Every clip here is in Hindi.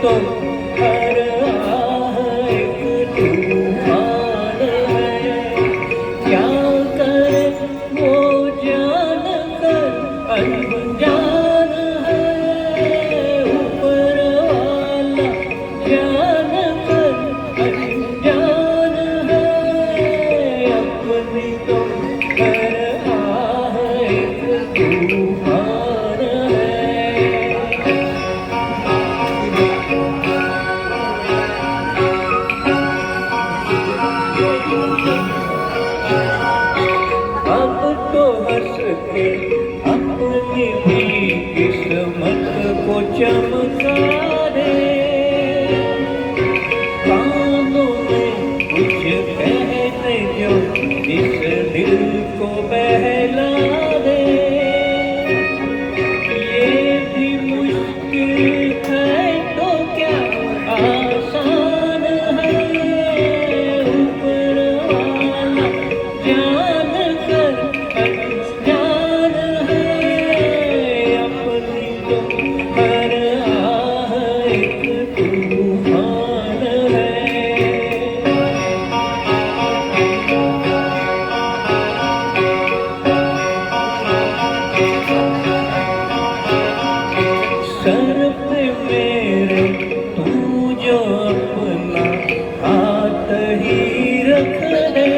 तो हर आह एक तूफान है। क्या करे वो जान कर अनजान है, ऊपर वाला जान कर अनजान है। अपनी तो हर आह एक तूफान है। अब तो हंस के अपनी भी किस्मत को चमका दे, कानों में कुछ कहने जो इस दिल को बहला दे। ये भी मुश्किल है तो क्या आसान है, ऊपर वाला जान कर अनजान है। अपनी तो हर आह एक तूफान है। सर पे मेरे तू जो अपना हाथ ही रख दे,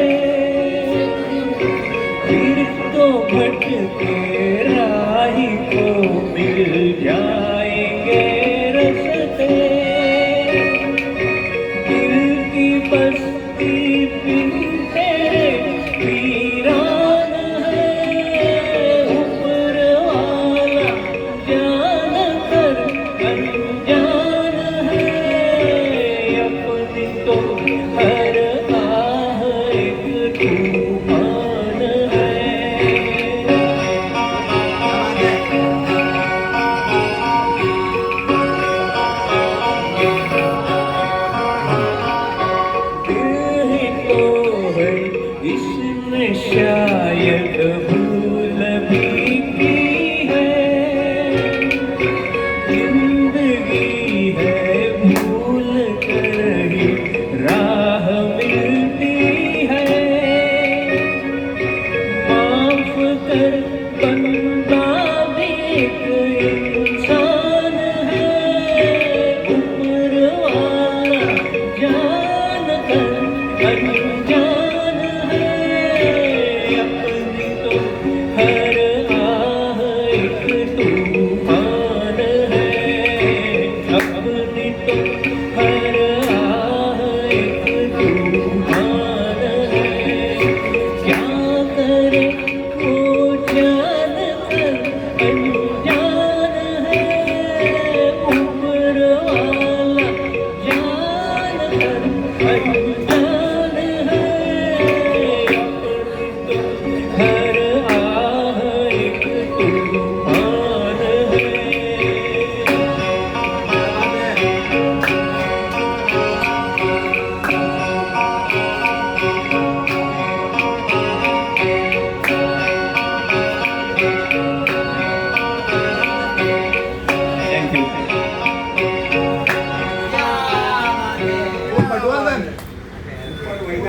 फिर तो भटके राही को मिल जाएंगे रास्ते। दिल की बस्ती बिन तेरे वीरान है, ऊपर वाला जान कर